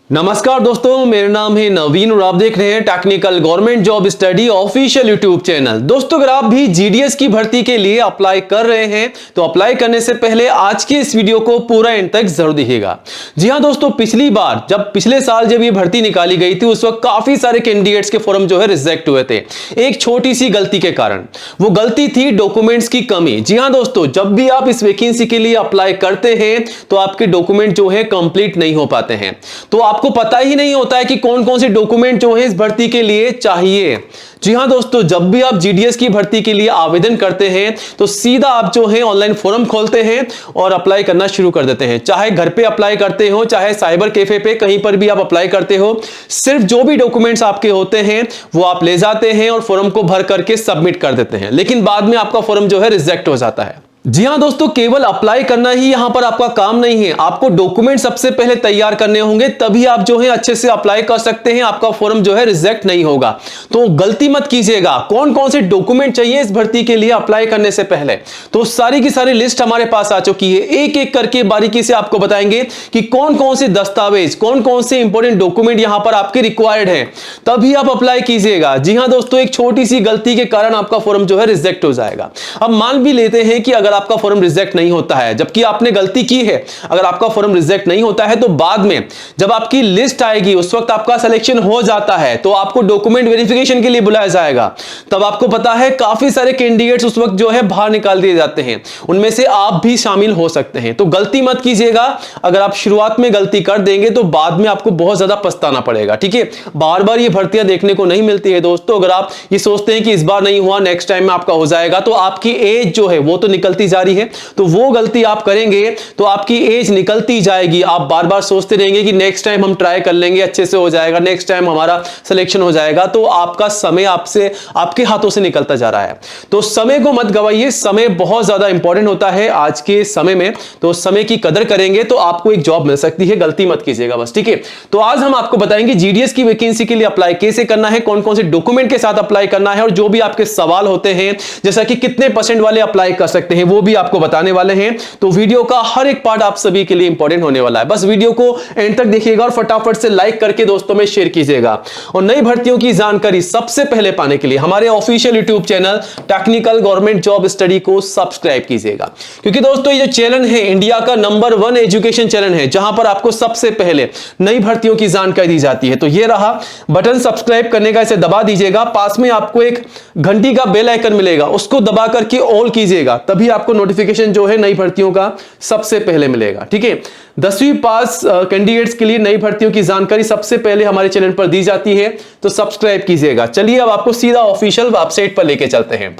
नमस्कार दोस्तों, मेरा नाम है नवीन और आप देख रहे हैं technical government job study official YouTube channel. दोस्तों, अगर आप भी जीडीएस की भर्ती के लिए अप्लाई कर रहे हैं तो अप्लाई करने से पहले आज के इस वीडियो को पूरा एंड तक जरूर देखिएगा। जी हां दोस्तों, पिछले साल जब ये भर्ती निकाली गई थी उस वक्त काफी सारे कैंडिडेट्स के फॉर्म जो है रिजेक्ट हुए थे एक छोटी सी गलती के कारण। वो गलती थी डॉक्यूमेंट्स की कमी। जी हां दोस्तों, जब भी आप इस वैकेंसी के लिए अप्लाई करते हैं तो आपके डॉक्यूमेंट जो है कंप्लीट नहीं हो पाते हैं, तो आपको पता ही नहीं होता है कि कौन कौन से डॉक्यूमेंट जो है इस भर्ती के लिए चाहिए। जी हां दोस्तों, जब भी आप जीडीएस की भर्ती के लिए आवेदन करते हैं तो सीधा आप जो है ऑनलाइन फॉर्म खोलते हैं और अप्लाई करना शुरू कर देते हैं। चाहे घर पे अप्लाई करते हो, चाहे साइबर कैफे पे, कहीं पर भी आप अप्लाई करते हो, सिर्फ जो भी डॉक्यूमेंट्स आपके होते हैं वो आप ले जाते हैं और फॉर्म को भर करके सबमिट कर देते हैं, लेकिन बाद में आपका फॉर्म जो है रिजेक्ट हो जाता है। जी हां दोस्तों, केवल अप्लाई करना ही यहां पर आपका काम नहीं है, आपको डॉक्यूमेंट सबसे पहले तैयार करने होंगे, तभी आप जो है अच्छे से अप्लाई कर सकते हैं, आपका फॉर्म जो है रिजेक्ट नहीं होगा। तो गलती मत कीजिएगा। कौन कौन से डॉक्यूमेंट चाहिए इस भर्ती के लिए अप्लाई करने से पहले, तो सारी की सारी लिस्ट हमारे पास आ चुकी है। एक एक करके बारीकी से आपको बताएंगे कि कौन कौन से दस्तावेज, कौन कौन से इंपॉर्टेंट डॉक्यूमेंट यहां पर आपके रिक्वायर्ड है, तभी आप अप्लाई कीजिएगा। जी हां दोस्तों, एक छोटी सी गलती के कारण आपका फॉर्म जो है रिजेक्ट हो जाएगा। अब मान भी लेते हैं कि अगर आपका फॉर्म रिजेक्ट नहीं होता है, जबकि आपने गलती की है, अगर आपका फॉर्म रिजेक्ट नहीं होता है तो बाद में जब आपकी लिस्ट आएगी उस वक्त आपका सिलेक्शन हो जाता है तो आपको डॉक्यूमेंट वेरिफिकेशन के लिए बुलाया जाएगा। तब आपको पता है काफी सारे कैंडिडेट्स उस वक्त जो है बाहर निकाल दिए जाते हैं, उनमें से आप भी शामिल हो सकते हैं। तो गलती मत कीजिएगा। अगर आप शुरुआत में गलती कर देंगे तो बाद में आपको बहुत ज्यादा पछताना पड़ेगा। ठीक है, बार बार ये भर्तियां देखने को नहीं मिलती है दोस्तों। अगर आप ये सोचते हैं कि इस बार नहीं हुआ, नेक्स्ट टाइम में आपका हो जाएगा, तो आपकी एज जो है वो तो निकलती जा रही है, तो वो गलती आप करेंगे तो आपकी एज निकलती जाएगी। आप बार बार सोचते रहेंगे कि नेक्स्ट टाइम हम ट्राई कर लेंगे, अच्छे से हो जाएगा, नेक्स्ट टाइम हमारा सिलेक्शन हो जाएगा, तो आपका समय आपके हाथों से निकलता जा रहा है। तो समय को मत गवाइए, समय बहुत ज्यादा इंपॉर्टेंट होता है आज के समय में, तो समय की कदर करेंगे तो आपको एक जॉब मिल सकती है। गलती मत कीजिएगा बस, ठीक है। तो आज हम आपको बताएंगे जीडीएस की वैकेंसी के लिए अप्लाई कैसे करना है, कौन कौन से डॉक्यूमेंट के साथ अप्लाई करना है, और जो भी आपके सवाल होते हैं जैसा कि कितने % वाले अप्लाई कर सकते हैं वो भी आपको बताने वाले हैं। तो वीडियो का हर एक पार्ट आप सभी के लिए इंपॉर्टेंट होने वाला है। बस वीडियो को एंड तक देखिएगा और फटाफट से लाइक करके दोस्तों में शेयर कीजिएगा। और नई भर्तियों की जानकारी सबसे पहले पाने के लिए हमारे official YouTube channel technical government job study को सब्सक्राइब कीजिएगा, क्योंकि दोस्तों ये जो चैनल है इंडिया का नंबर 1 एजुकेशन चैनल है जहां पर आपको सबसे पहले नई भर्तियों की जानकारी दी जाती है। तो ये रहा बटन सब्सक्राइब करने का, इसे दबा दीजिएगा। पास में आपको एक घंटी का बेल आइकन मिलेगा, उसको दबा करके ऑल कीजिएगा, तभी आपको नोटिफिकेशन जो है नई भर्तियों का सबसे पहले मिलेगा। ठीक है, 10वीं पास कैंडिडेट्स के लिए नई भर्तियों की जानकारी सबसे पहले हमारे चैनल पर दी जाती है, तो सब्सक्राइब कीजिएगा। चलिए अब आपको सीधा ऑफिशियल वेबसाइट पर लेके चलते हैं।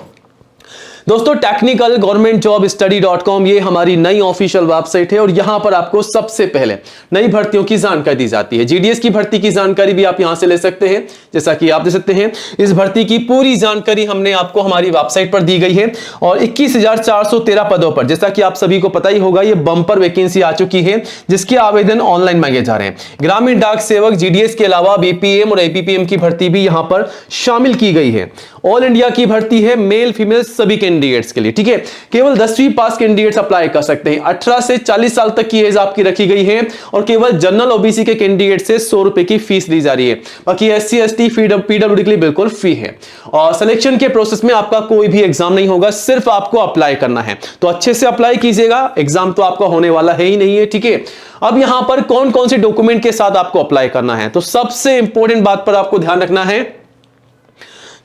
दोस्तों, टेक्निकल गवर्नमेंट जॉब स्टडी.com ये हमारी नई ऑफिशियल वेबसाइट है और यहां पर आपको सबसे पहले नई भर्तियों की जानकारी दी जाती है। जीडीएस की भर्ती की जानकारी भी आप यहां से ले सकते हैं। जैसा कि आप देख सकते हैं, इस भर्ती की पूरी जानकारी हमने आपको हमारी वेबसाइट पर दी गई है और 21,413 पदों पर, जैसा कि आप सभी को पता ही होगा, ये बंपर वैकेंसी आ चुकी है जिसके आवेदन ऑनलाइन मांगे जा रहे हैं। ग्रामीण डाक सेवक जीडीएस के अलावा बीपीएम और एपीपीएम की भर्ती भी यहां पर शामिल की गई है। ऑल इंडिया की भर्ती है, मेल फीमेल सभी कैंडिडेट्स के लिए। ठीक है, केवल 10वीं पास कैंडिडेट्स अप्लाई कर सकते हैं। 18 से 40 साल तक की एज आपकी रखी गई है और केवल जनरल ओबीसी के कैंडिडेट से 100 रुपए की फीस ली जा रही है। बाकी एससी एसटी पीडब्ल्यूडी के लिए बिल्कुल फ्री है और सिलेक्शन के प्रोसेस में आपका कोई भी एग्जाम नहीं होगा, सिर्फ आपको अप्लाई करना है। तो अच्छे से अप्लाई कीजिएगा, एग्जाम तो आपका होने वाला है ही नहीं है। ठीक है, अब यहां पर कौन कौन से डॉक्यूमेंट के साथ आपको अप्लाई करना है, तो सबसे इंपॉर्टेंट बात पर आपको ध्यान रखना है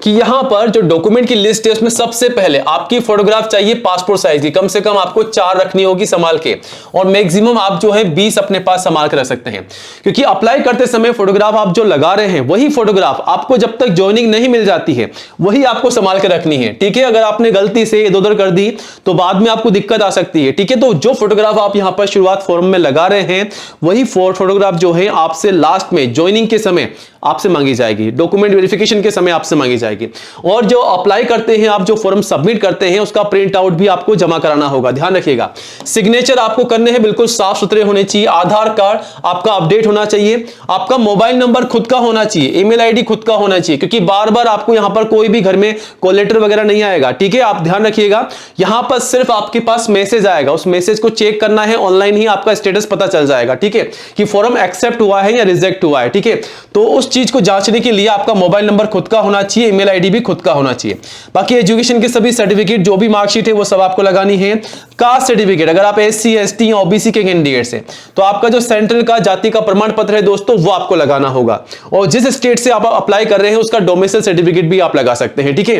कि यहां पर जो डॉक्यूमेंट की लिस्ट है उसमें सबसे पहले आपकी फोटोग्राफ चाहिए पासपोर्ट साइज की, कम से कम आपको 4 रखनी होगी संभाल के, और मैक्सिमम आप जो है 20 अपने पास संभाल कर रख सकते हैं, क्योंकि अप्लाई करते समय फोटोग्राफ आप जो लगा रहे हैं वही फोटोग्राफ आपको जब तक ज्वाइनिंग नहीं मिल जाती है वही आपको संभाल कर रखनी है। ठीक है, अगर आपने गलती से इधर उधर कर दी तो बाद में आपको दिक्कत आ सकती है। ठीक है, तो जो फोटोग्राफ आप यहां पर शुरुआत फॉर्म में लगा रहे हैं वही फोटोग्राफ जो है आपसे लास्ट में ज्वाइनिंग के समय आपसे मांगी जाएगी, डॉक्यूमेंट वेरिफिकेशन के समय आपसे मांगी जाएगी। जाएगी। और जो अप्लाई करते हैं आप, जो फॉर्म सबमिट करते हैं, उसका प्रिंट आउट भी आपको जमा कराना होगा। ध्यान रखिएगा, सिग्नेचर आपको करने हैं बिल्कुल साफ सुथरे होने चाहिए, आधार कार्ड आपका अपडेट होना चाहिए, आपका मोबाइल नंबर खुद का होना चाहिए, ईमेल आईडी खुद का होना चाहिए, क्योंकि बार बार आपको यहां पर कोई भी घर में कॉल लेटर वगैरह नहीं आएगा। ठीक है, आप ध्यान रखिएगा, यहां पर सिर्फ आपके पास मैसेज आएगा, उस मैसेज को चेक करना है, ऑनलाइन ही आपका स्टेटस पता चल जाएगा। ठीक है, कि फॉर्म एक्सेप्ट हुआ है या रिजेक्ट हुआ है। ठीक है, तो उस चीज को जांचने के लिए आपका मोबाइल नंबर खुद का होना चाहिए, ईमेल आईडी भी खुद का होना चाहिए। बाकी एजुकेशन के सभी सर्टिफिकेट, जो भी मार्कशीट है, वो सब आपको लगानी है। कास्ट सर्टिफिकेट, अगर आप SC ST या OBC के कैंडिडेट्स हैं तो आपका जो सेंट्रल का जाति का प्रमाण पत्र है दोस्तों, वो आपको लगाना होगा। और जिस स्टेट से आप अप्लाई कर रहे हैं उसका डोमिसाइल सर्टिफिकेट भी आप लगा सकते हैं। ठीक है,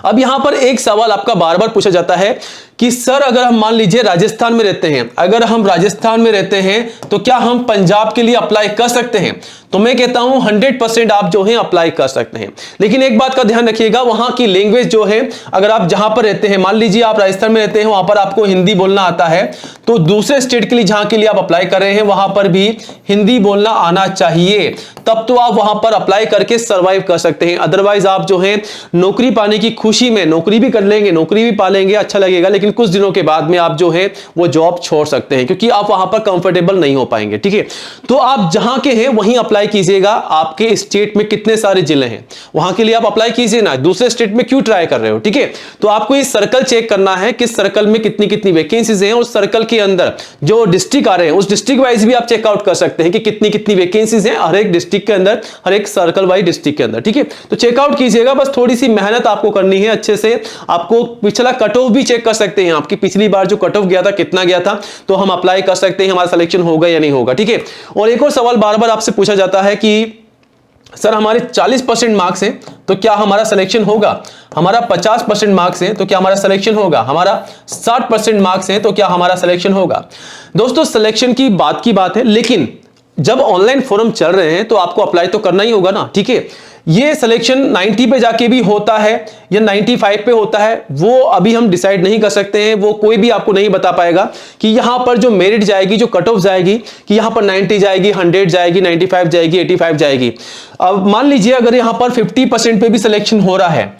अब यहां पर एक सवाल आपका बार बार पूछा जाता है कि सर अगर हम मान लीजिए राजस्थान में रहते हैं, अगर हम राजस्थान में रहते हैं तो क्या हम पंजाब के लिए अप्लाई कर सकते हैं? तो मैं कहता हूं 100% आप जो है अप्लाई कर सकते हैं, लेकिन एक बात का ध्यान रखिएगा, वहां की लैंग्वेज जो है, अगर आप जहां पर रहते हैं, मान लीजिए आप राजस्थान में रहते हैं, वहां पर आपको हिंदी बोलना आता है, तो दूसरे स्टेट के लिए जहां के लिए आप अप्लाई कर रहे हैं वहां पर भी हिंदी बोलना आना चाहिए, तब तो आप वहां पर अप्लाई करके सर्वाइव कर सकते हैं। अदरवाइज आप जो है नौकरी पाने की खुशी में नौकरी भी कर लेंगे, नौकरी भी पा लेंगे, अच्छा लगेगा, लेकिन कुछ दिनों के बाद में आप जो है वो जॉब छोड़ सकते हैं, क्योंकि आप वहां पर कंफर्टेबल नहीं हो पाएंगे। ठीक है, तो आप जहां के हैं वहीं अप्लाई कीजिएगा। आपके स्टेट में कितने सारे जिले हैं वहां के लिए आप अप्लाई कीजिए ना, दूसरे स्टेट में क्यों ट्राई कर रहे हो। ठीक है, तो आपको ये सर्कल चेक करना है, किस सर्कल में कितनी कितनी वैकेंसीज हैं, उस सर्कल के अंदर जो डिस्ट्रिक्ट आ रहे हैं उस डिस्ट्रिक्ट वाइज भी आप चेकआउट कर सकते हैं कि कितनी कितनी वैकेंसीज हैं हर एक डिस्ट्रिक्ट के अंदर, हर एक सर्कल वाइज डिस्ट्रिक्ट के अंदर। ठीक है, तो चेकआउट कीजिएगा, बस थोड़ी सी मेहनत आपको करनी है अच्छे से। आपको पिछला कट ऑफ भी चेक कर सकते हैं, आपकी पिछली बार जो कट ऑफ गया था कितना गया था, तो हम अप्लाई कर सकते हैं, हमारा सिलेक्शन होगा या नहीं होगा। ठीक है, और एक और सवाल बार बार आपसे पूछा जाता है कि सर हमारे 40% मार्क्स हैं तो क्या हमारा सिलेक्शन होगा, हमारा 50% मार्क्स हैं तो क्या हमारा सिलेक्शन होगा, हमारा 60% मार्क्स हैं तो क्या हमारा सिलेक्शन होगा। दोस्तों सिलेक्शन की बात है, लेकिन जब ऑनलाइन फॉर्म चल रहे हैं तो आपको अप्लाई तो करना ही होगा ना। ठीक है, ये सिलेक्शन 90 पे जाके भी होता है या 95 पे होता है, वो अभी हम डिसाइड नहीं कर सकते हैं, वो कोई भी आपको नहीं बता पाएगा कि यहां पर जो मेरिट जाएगी, जो कट ऑफ जाएगी, कि यहां पर 90 जाएगी, 100 जाएगी, 95 जाएगी, 85 जाएगी। अब मान लीजिए अगर यहां पर 50% पे भी सिलेक्शन हो रहा है,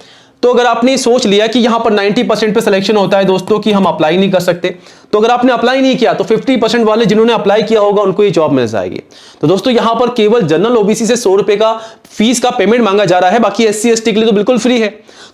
तो अगर आपने सोच लिया कि यहां पर 90% पे सिलेक्शन होता है दोस्तों कि हम अप्लाई नहीं कर सकते, तो अगर आपने अप्लाई नहीं किया तो 50% वाले जिन्होंने अप्लाई किया होगा उनको ये जॉब मिल जाएगी। तो दोस्तों यहां पर केवल जनरल OBC से 100 रुपए का फीस का पेमेंट मांगा जा रहा है, बाकी SC ST के लिए तो बिल्कुल फ्री है।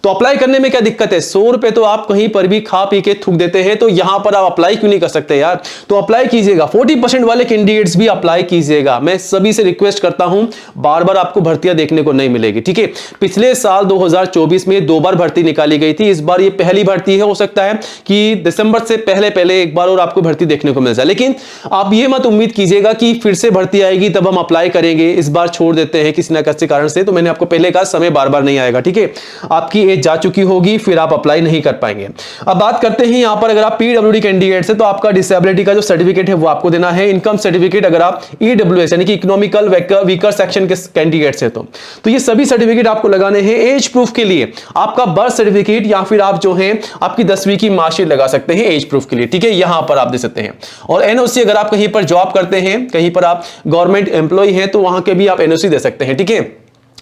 तो अप्लाई करने में क्या दिक्कत है, 100 रुपए तो आप कहीं पर भी खा पी के थूक देते हैं, तो यहां पर आप अप्लाई क्यों नहीं कर सकते यार। तो अप्लाई कीजिएगा, 40% वाले कैंडिडेट्स भी अप्लाई कीजिएगा। मैं सभी से रिक्वेस्ट करता हूं, बार बार आपको भर्तियां देखने को नहीं मिलेगी। ठीक है, पिछले साल 2024 में 2 बार भर्ती निकाली गई थी, इस बार ये पहली भर्ती है, हो सकता है कि दिसंबर से पहले एक बार और आपको भर्ती देखने को मिल जाए, लेकिन आप ये मत उम्मीद कीजिएगा कि फिर से भर्ती आएगी तब हम अप्लाई करेंगे, इस बार छोड़ देते हैं किसी ना किसी कारण से। तो मैंने आपको पहले कहा समय बार बार नहीं आएगा। ठीक है, आपकी एज जा चुकी होगी, फिर आप अप्लाई नहीं कर पाएंगे। अब बात करते हैं यहां पर, अगर आप PWD कैंडिडेट है तो आपका डिसेबिलिटी का जो सर्टिफिकेट है वो आपको देना है। इनकम सर्टिफिकेट अगर आप EWS यानी कि इकोनॉमिकल वीकर सेक्शन के कैंडिडेट्स है तो ये सभी सर्टिफिकेट आपको लगाने हैं। एज प्रूफ के लिए आपका बर्थ सर्टिफिकेट या फिर आप जो है आपकी 10वीं की मार्कशीट लगा सकते हैं एज प्रूफ के लिए। ठीक है, यहां पर आप दे सकते हैं। और NOC अगर आप कहीं पर जॉब करते हैं, कहीं पर आप गवर्नमेंट एम्प्लॉय हैं तो वहां के भी आप NOC दे सकते हैं। ठीक है,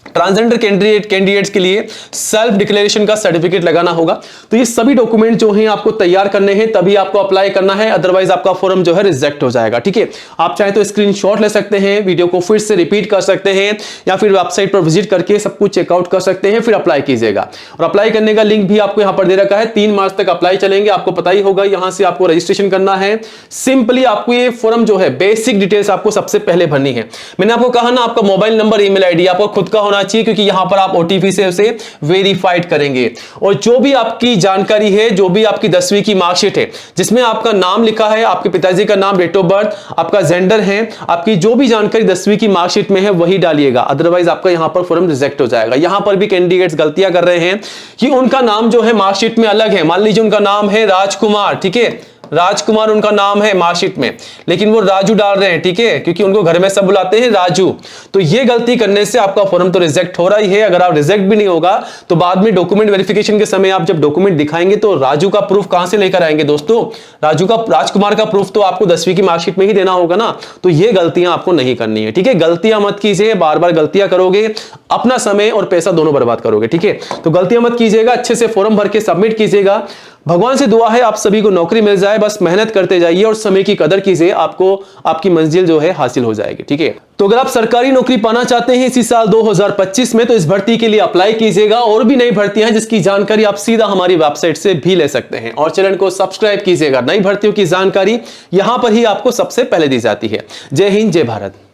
ट्रांसजेंडर कैंडिडेट्स के लिए सेल्फ डिक्लेरेशन का सर्टिफिकेट लगाना होगा। तो ये सभी डॉक्यूमेंट जो हैं आपको तैयार करने हैं, तभी आपको अप्लाई करना है, अदरवाइज आपका फॉर्म जो है रिजेक्ट हो जाएगा। ठीक है, आप चाहे तो स्क्रीनशॉट ले सकते हैं, वीडियो को फिर से रिपीट कर सकते हैं, या फिर वेबसाइट पर विजिट करके सब कुछ चेकआउट कर सकते हैं, फिर अप्लाई कीजिएगा। और अप्लाई करने का लिंक भी आपको यहां पर दे रखा है। 3 मार्च तक अप्लाई चलेंगे, आपको पता ही होगा। यहां से आपको रजिस्ट्रेशन करना है। सिंपली आपको ये फॉर्म जो है बेसिक डिटेल्स आपको सबसे पहले भरनी है। मैंने आपको कहा ना, आपका मोबाइल नंबर, ईमेल आईडी आपको खुद का होना चाहिए, क्योंकि यहां पर आप OTP से उसे वेरीफाइड करेंगे। और जो भी आपकी जानकारी है, जो भी आपकी 10वीं की मार्कशीट है जिसमें आपका नाम लिखा है, आपके पिताजी का नाम, डेट ऑफ बर्थ, आपका जेंडर है, आपकी जो भी जानकारी 10वीं की मार्कशीट में है वही डालिएगा, अदरवाइज आपका यहां पर फॉर्म रिजेक्ट हो जाएगा। यहां पर भी कैंडिडेट्स गलतियां कर रहे हैं कि उनका नाम जो है मार्कशीट में अलग है। मान लीजिए उनका नाम है राजकुमार, ठीक है, राजकुमार उनका नाम है मार्कशीट में, लेकिन वो राजू डाल रहे हैं, ठीक है, क्योंकि उनको घर में सब बुलाते हैं राजू। तो ये गलती करने से आपका फॉर्म तो रिजेक्ट हो रहा ही है। अगर आप रिजेक्ट भी नहीं होगा तो बाद में डॉक्यूमेंट वेरिफिकेशन के समय आप जब डॉक्यूमेंट दिखाएंगे तो राजू का प्रूफ कहां से लेकर आएंगे दोस्तों? राजकुमार का प्रूफ तो आपको 10वीं की मार्कशीट में ही देना होगा ना। तो ये गलतियां आपको नहीं करनी है, ठीक है। गलतियां मत कीजिए, बार बार गलतियां करोगे अपना समय और पैसा दोनों बर्बाद करोगे, ठीक है। तो गलतियां मत कीजिएगा, अच्छे से फॉर्म भर के सबमिट कीजिएगा। भगवान से दुआ है आप सभी को नौकरी मिल जाए, बस मेहनत करते जाइए और समय की कदर कीजिए, आपको आपकी मंजिल जो है हासिल हो जाएगी, ठीक है। तो अगर आप सरकारी नौकरी पाना चाहते हैं इसी साल 2025 में तो इस भर्ती के लिए अप्लाई कीजिएगा। और भी नई भर्तियां हैं जिसकी जानकारी आप सीधा हमारी वेबसाइट से भी ले सकते हैं, और चैनल को सब्सक्राइब कीजिएगा। नई भर्तियों की जानकारी यहां पर ही आपको सबसे पहले दी जाती है। जय हिंद, जय भारत।